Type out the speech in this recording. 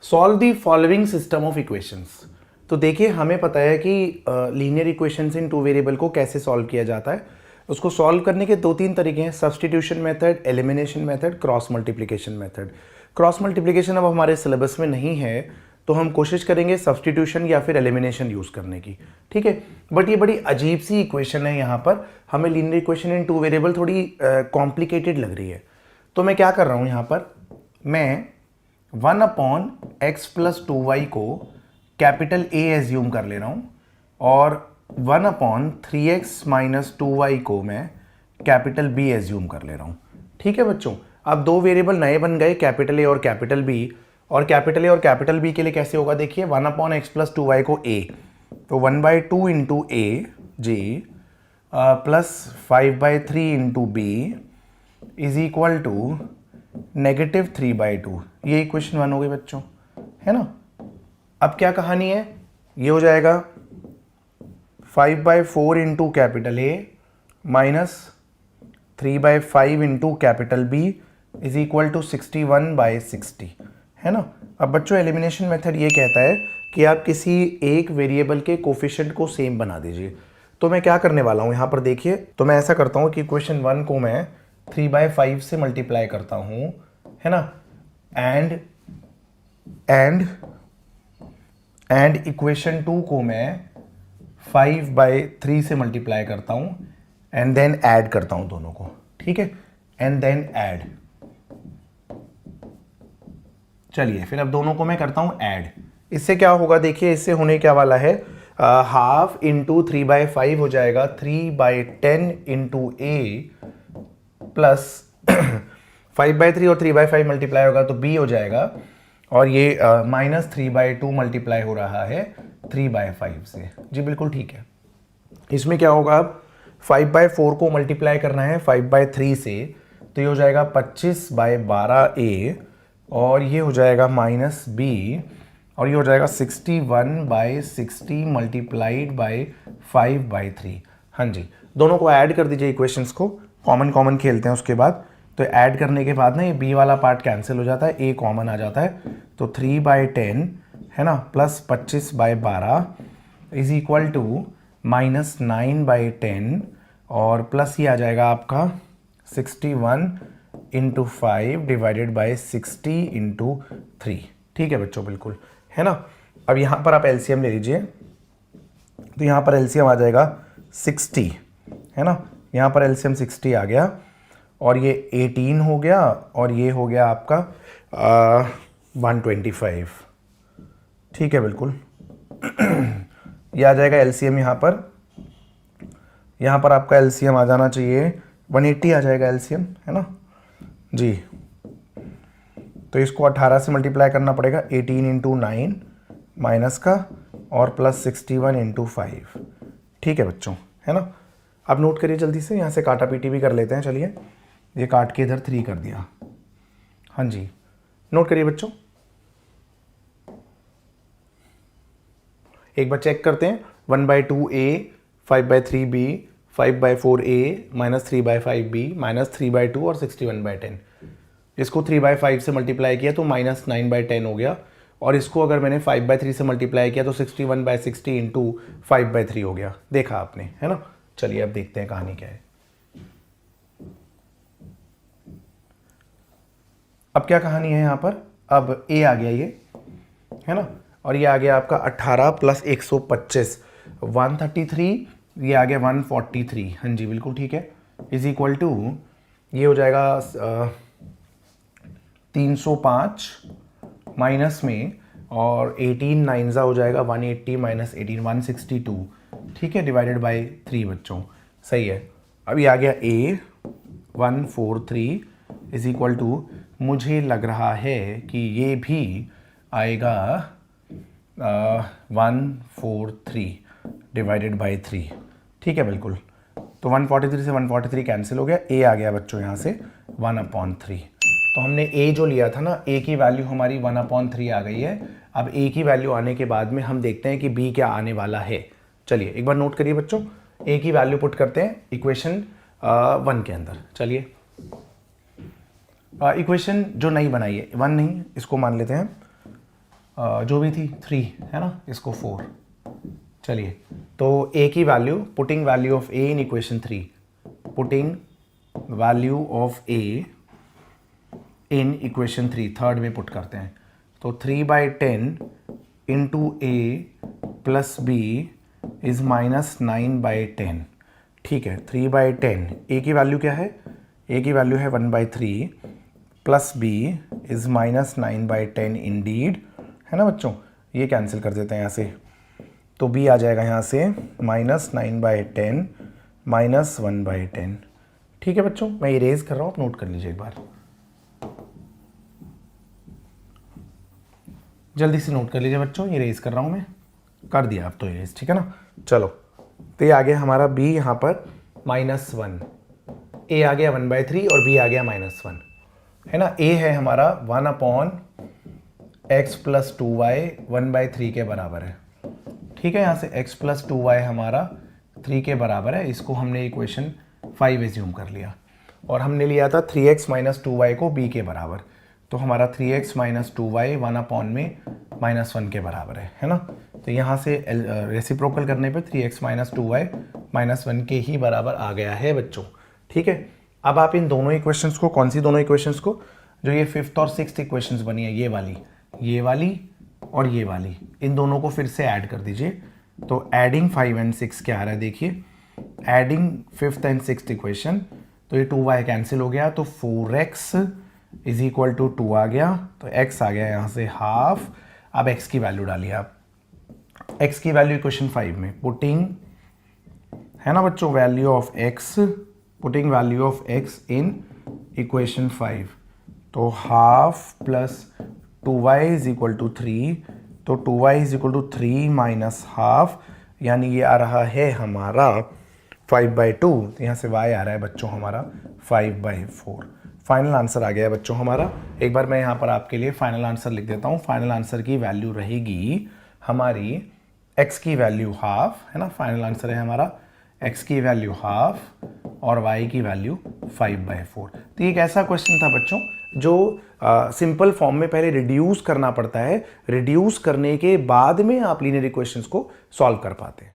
Solve the following system of equations. तो देखिए हमें पता है कि लीनियर इक्वेशंस इन टू वेरिएबल को कैसे सॉल्व किया जाता है। उसको सॉल्व करने के दो तीन तरीके हैं, substitution method, elimination method, cross multiplication method. Cross multiplication अब हमारे सिलेबस में नहीं है तो हम कोशिश करेंगे सब्स्टिट्यूशन या फिर एलिमिनेशन यूज़ करने की, ठीक है। बट ये बड़ी अजीब सी इक्वेशन है, यहाँ पर हमें linear equation in two variable थोड़ी कॉम्प्लिकेटेड लग रही है। तो मैं क्या कर रहा हूँ यहाँ पर, मैं 1/x प्लस 2y को कैपिटल A एज्यूम कर ले रहा हूँ और 1/3x माइनस 2y को मैं कैपिटल B एज्यूम कर ले रहा हूँ, ठीक है बच्चों। अब दो वेरिएबल नए बन गए, कैपिटल A और कैपिटल B। और कैपिटल A और कैपिटल B के लिए कैसे होगा, देखिए 1/x प्लस 2y को A, तो 1/2 इंटू A जी plus 5/3 into B is equal to -3/2। ये इक्वेशन 1 हो गई बच्चों, है ना। अब क्या कहानी है, ये हो जाएगा 5/4 into capital A minus 3/5 into capital B is equal to 61/60, है ना। अब बच्चों एलिमिनेशन मेथड ये कहता है कि आप किसी एक वेरिएबल के कोफिशिएंट को सेम बना दीजिए। तो मैं क्या करने वाला हूँ यहाँ पर देखिए, तो मैं ऐसा करता हूँ कि इक्वेशन 1 को मैं 3/5 से मल्टीप्लाई करता हूँ, है ना, एंड इक्वेशन 2 को मैं 5/3 से मल्टीप्लाई करता हूँ एंड देन ऐड करता हूँ दोनों को, ठीक है, एंड देन ऐड। चलिए फिर अब दोनों को मैं करता हूँ ऐड। इससे क्या होगा देखिए, इससे होने क्या वाला है, हाफ इंटू 3/5 हो जाएगा 3/10 इंटू A प्लस 5/3 और 3/5 मल्टीप्लाई होगा तो B हो जाएगा, और ये -3/2 मल्टीप्लाई हो रहा है 3/5 से। जी बिल्कुल ठीक है। इसमें क्या होगा, अब 5/4 को मल्टीप्लाई करना है 5/3 से, तो ये हो जाएगा 25/12A और ये हो जाएगा -B और ये हो जाएगा 61/60 मल्टीप्लाइड बाई 5/3। हाँ जी, दोनों को ऐड कर दीजिए इक्वेशंस को, कॉमन खेलते हैं उसके बाद। तो ऐड करने के बाद ना ये B वाला पार्ट कैंसिल हो जाता है, A कॉमन आ जाता है, तो 3/10 है ना प्लस 25/12 इज इक्वल टू -9/10 और प्लस ये आ जाएगा आपका 61 इंटू 5 डिवाइडेड बाई 60 इंटू 3, ठीक है बच्चों बिल्कुल, है ना। अब यहाँ पर आप एलसीएम ले लीजिए, तो यहाँ पर एलसीएम आ जाएगा 60, है ना, यहाँ पर एलसीएम 60 आ गया और ये 18 हो गया और ये हो गया आपका 125, ठीक है बिल्कुल। ये आ जाएगा एलसीएम, यहाँ पर आपका एलसीएम आ जाना चाहिए 180 आ जाएगा एलसीएम, है ना जी। तो इसको 18 से मल्टीप्लाई करना पड़ेगा, 18 इंटू 9 माइनस का और प्लस 61 इंटू 5, ठीक है बच्चों, है ना। आप नोट करिए जल्दी से, यहाँ से काटा पीटी भी कर लेते हैं। चलिए ये काट के इधर 3 कर दिया, हाँ जी, नोट करिए बच्चों। एक बार चेक करते हैं, 1/2A 5/3B 5/4A minus 3/5B minus 3/2 और 61/10। इसको 3/5 से मल्टीप्लाई किया तो -9/10 हो गया, और इसको अगर मैंने 5/3 से मल्टीप्लाई किया तो 61/60 इंटू 5/3 हो गया। देखा आपने, है ना। चलिए अब देखते हैं कहानी क्या है। अब क्या कहानी है यहाँ पर, अब A आ गया ये, है ना, और ये आ गया आपका 18 प्लस 125 133, ये आ गया 143, हाँ जी बिल्कुल ठीक है, इज इक्वल टू ये हो जाएगा 305 माइनस में और 18 9 हो जाएगा 180 माइनस 18 162, ठीक है, डिवाइडेड बाय 3 बच्चों, सही है। अब ये आ गया A 143 इज इक्वल टू, मुझे लग रहा है कि ये भी आएगा 143 डिवाइडेड बाई 3, ठीक है बिल्कुल। तो 143 से 143 कैंसिल हो गया, A आ गया बच्चों यहाँ से 1/3। तो हमने A जो लिया था ना, A की वैल्यू हमारी 1/3 आ गई है। अब A की वैल्यू आने के बाद में हम देखते हैं कि B क्या आने वाला है। चलिए एक बार नोट करिए बच्चों, A की वैल्यू पुट करते हैं इक्वेशन 1 के अंदर। चलिए इक्वेशन जो नहीं बनाई है, 1 नहीं, इसको मान लेते हैं जो भी थी 3 है ना, इसको 4। चलिए, तो a की value, putting value of a in equation 3, putting value of a in equation 3 third में पुट करते हैं। तो 3/10 into a plus b is -9/10। ठीक है, 3/10, a की वैल्यू क्या है, a की वैल्यू है 1/3 प्लस b इज -9/10 इंडीड, है ना बच्चों। ये कैंसिल कर देते हैं यहाँ से, तो b आ जाएगा यहाँ से -9/10 -1/10। ठीक है बच्चों, मैं इरेज कर रहा हूँ, आप नोट कर लीजिए एक बार, जल्दी से नोट कर लीजिए बच्चों, इरेज कर रहा हूँ मैं, कर दिया आप तो इरेज, ठीक है ना। चलो, तो ये आ गया हमारा b यहाँ पर -1, a आ गया 1/3 और b आ गया -1, है ना। a है हमारा 1/x + 2y 1/3 के बराबर है। ठीक है, यहाँ से x + 2y हमारा 3 के बराबर है, इसको हमने इक्वेशन 5 एज्यूम कर लिया, और हमने लिया था 3x - 2y को b के बराबर, तो हमारा 3x - 2y 1 में -1 के बराबर है ना। तो यहाँ से रेसिप्रोकल करने पे 3x - 2y -1 के ही बराबर आ गया है बच्चों। ठीक है, अब आप इन दोनों इक्वेशंस को, कौन सी दोनों इक्वेशंस को, जो ये 5th और 6th इक्वेशंस बनी है, ये वाली और ये वाली, इन दोनों को फिर से ऐड कर दीजिए। तो एडिंग 5 and 6 क्या आ रहा है, देखिए, adding 5th and 6th equation, तो ये 2y कैंसिल हो गया, तो 4x इज इक्वल टू 2 आ गया, तो x आ गया यहाँ से हाफ। अब x की वैल्यू डालिए आप, x की वैल्यू इक्वेशन 5 में पुटिंग, है ना बच्चों, value of x, putting value of x in equation 5, तो half plus 2y is equal to 3, तो 2y is equal to 3 minus half, यानी ये आ रहा है हमारा 5/2, तो यहाँ से y आ रहा है बच्चों हमारा 5/4। फाइनल आंसर आ गया है बच्चों हमारा। एक बार मैं यहाँ पर आपके लिए फाइनल आंसर लिख देता हूँ। फाइनल आंसर की वैल्यू रहेगी हमारी x की वैल्यू हाफ, है ना, फाइनल आंसर है हमारा x की वैल्यू हाफ और y की वैल्यू 5/4। तो ये एक ऐसा क्वेश्चन था बच्चों जो सिंपल फॉर्म में पहले रिड्यूस करना पड़ता है, रिड्यूस करने के बाद में आप लीनियर इक्वेशंस को सॉल्व कर पाते हैं।